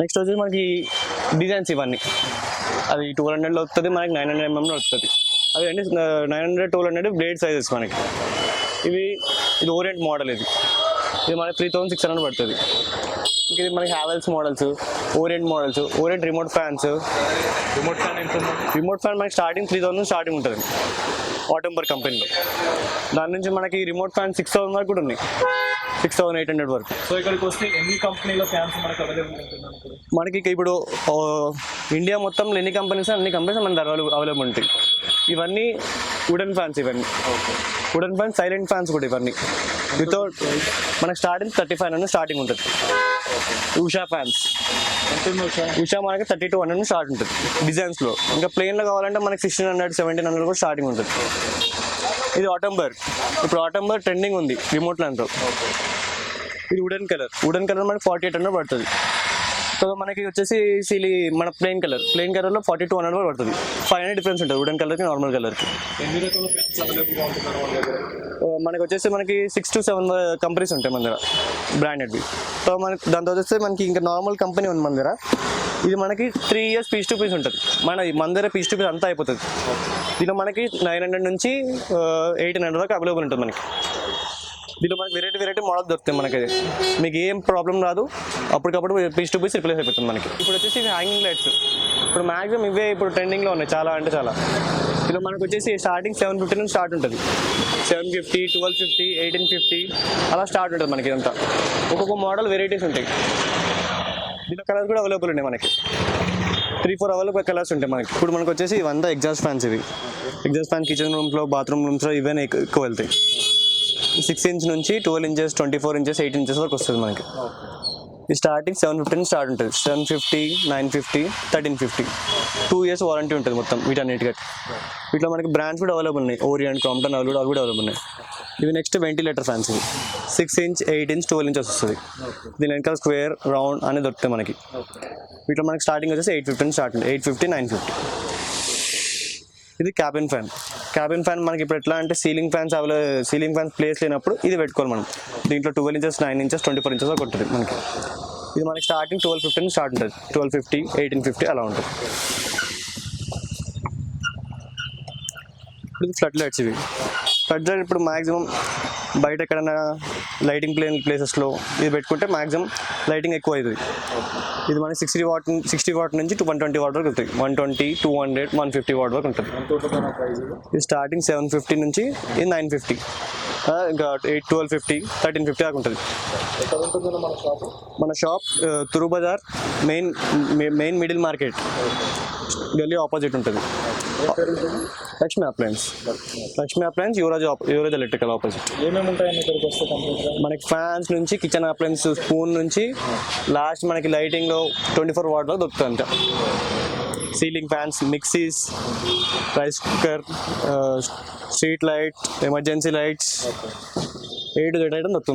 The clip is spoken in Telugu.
నెక్స్ట్ వచ్చేసి మనకి డిజైన్స్ ఇవన్నీ అది 1200లో వస్తుంది, మనకి 900 వస్తుంది. అవి అంటే 900, 1200 బ్లేడ్ సైజెస్ మనకి. ఇది ఓరియంట్ మోడల్. ఇది మనకి 3600 పడుతుంది. ఇంక ఇది మనకి Havells models, orient remote fans. Remote fan మనకి స్టార్టింగ్ 3000 స్టార్టింగ్ ఉంటుంది ఆటోంబర్ కంపెనీలో. దాని నుంచి మనకి రిమోట్ ఫ్యాన్ 6000 వరకు కూడా ఉన్నాయి, 6800 వరకు. సో ఇక్కడికి వస్తే ఎన్ని కంపెనీలో ఫ్యాన్స్ మనకు అవైలబుల్ ఉంటున్నాయి? మనకి ఇప్పుడు ఇండియా మొత్తంలో అన్ని కంపెనీస్ మన దగ్గర అవైలబుల్ ఉంటాయి. ఇవన్నీ wooden fans, wooden fans, silent fans కూడా. ఇవన్నీ వితౌట్ మనకి స్టార్టింగ్ 3500 స్టార్టింగ్ ఉంటుంది. ఉషా ఫ్యాన్స్, ఉషా మనకి 3200 స్టార్ట్ ఉంటుంది డిజైన్స్లో. ఇంకా ప్లెయిన్లో కావాలంటే మనకి 1600, 1700 కూడా స్టార్టింగ్ ఉంటుంది. ఇది ఆటోంబర్. ఇప్పుడు ఆటోంబర్ ట్రెండింగ్ ఉంది రిమోట్ ల్యాండ్తో. ఇది వుడెన్ కలర్ మనకి 4800 పడుతుంది. సో మనకి వచ్చేసి మన ప్లెయిన్ కలర్లో 4200 వరకు పడుతుంది. 500 డిఫరెన్స్ ఉంటుంది వుడెన్ కలర్కి నార్మల్ కలర్కి. ఎన్ని రకాల ఫ్యాన్స్ అవైలబుల్గా ఉంటున్నారు మన దగ్గర? మనకి వచ్చేసి మనకి 6 to 7 కంపెనీస్ ఉంటాయి మన దగ్గర బ్రాండెడ్వి. సో మనకి దాంతో వచ్చేస్తే మనకి ఇంకా నార్మల్ కంపెనీ ఉంది మన దగ్గర. ఇది మనకి 3 years పీస్ టు పీస్ ఉంటుంది. మన దగ్గర పీస్ టు పీస్ అంతా అయిపోతుంది. దీనిలో మనకి 900 నుంచి 1800 వరకు అవైలబుల్ ఉంటుంది మనకి. దీనిలో మనకి వెరైటీ మోడల్ దొరుకుతాయి. మనకి మీకు ఏం ప్రాబ్లం రాదు, అప్పటికప్పుడు పీస్ టు పీస్ రిప్లేస్ అయిపోతుంది మనకి. ఇప్పుడు వచ్చేసి ఇవి హ్యాంగింగ్ లైట్స్. ఇప్పుడు మ్యాక్సిమం ఇవే ఇప్పుడు ట్రెండింగ్లో ఉన్నాయి, చాలా అంటే చాలా. దీనిలో మనకు వచ్చేసి స్టార్టింగ్ 750 నుంచి స్టార్ట్ ఉంటుంది. 750, 1250, 1850 అలా స్టార్ట్ ఉంటుంది మనకి. ఇదంతా ఒక్కొక్క మోడల్ వెరైటీస్ ఉంటాయి. దీనిలో కలర్స్ కూడా అవైలబుల్ ఉన్నాయి మనకి. 3-4 అవైలబుల్ కలర్స్ ఉంటాయి మనకి. ఇప్పుడు మనకు వచ్చేసి ఇవంతా exhaust fans. Exhaust fan kitchen రూమ్స్లో, బాత్రూమ్ రూమ్స్లో ఇవన్నీ ఎక్కువ వెళ్తాయి. 6 inch నుంచి 12 inches, 24 inches, 8 inches వరకు వస్తుంది మనకి. ఈ స్టార్టింగ్ 750 స్టార్ట్ ఉంటుంది. 750, 950, 1350. 2 years వారంటీ ఉంటుంది మొత్తం వీటన్నిటికీ. వీటిలో మనకి బ్రాండ్స్ కూడా అవైలబుల్ ఉన్నాయి. ఓరియంట్, క్రాంప్టన్ అవి కూడా అవైలబుల్ ఉన్నాయి. ఇవి next ventilator fans. 6 inch, 8 inch, 12 inches వస్తుంది. దీని వెనకాల స్క్వేర్, రౌండ్ అని దొరుకుతాయి మనకి. వీటిలో మనకి స్టార్టింగ్ వచ్చేసి 850 స్టార్ట్ ఉంటుంది. 850, 950. ఇది క్యాబిన్ ఫ్యాన్ మనకి ఇప్పుడు ఎట్లా అంటే సీలింగ్ ఫ్యాన్స్ ప్లేస్ లేనప్పుడు ఇది పెట్టుకోవాలి మనం. దీంట్లో 12 inches, 9 inches, 24 inches వరకు ఉంటుంది మనకి. ఇది మనకి స్టార్టింగ్ 1250 స్టార్ట్ ఉంటుంది. 1250, 1850 అలా ఉంటుంది. ఇది ఫ్లడ్ లైట్స్. ఫ్లడ్ లైట్ ఇప్పుడు మ్యాక్సిమం బయట ఎక్కడైనా లైటింగ్ ప్లేసెస్లో ఇది పెట్టుకుంటే మ్యాక్సిమం లైటింగ్ ఎక్కువ అవుతుంది. ఇది మనకి 60 watt నుంచి 120 watt వరకు ఉంటుంది. 120, 200, 150 watt వరకు ఉంటుంది. ఇది స్టార్టింగ్ 750 నుంచి ఇది 950, ఇంకా 1250, 1350 దాకా ఉంటుంది. మన షాప్ తురు బజార్ మెయిన్ మిడిల్ మార్కెట్ గల్లీ ఆపోజిట్ ఉంటుంది. Lakshmi appliances, Yuvraj electrical opposite. ఏమేమి ఉంటాయని ఇక్కడికి వస్తే కంప్లీట్గా మనకి ఫ్యాన్స్ నుంచి కిచెన్ అప్లయన్స్, స్పూన్ నుంచి లాస్ట్ మనకి లైటింగ్లో 24 watt వరకు దొరుకుతుంది అంట. Ceiling fans, mixies, rice cooker, street light, emergency lights, A to Z item దొరుకుతుంది.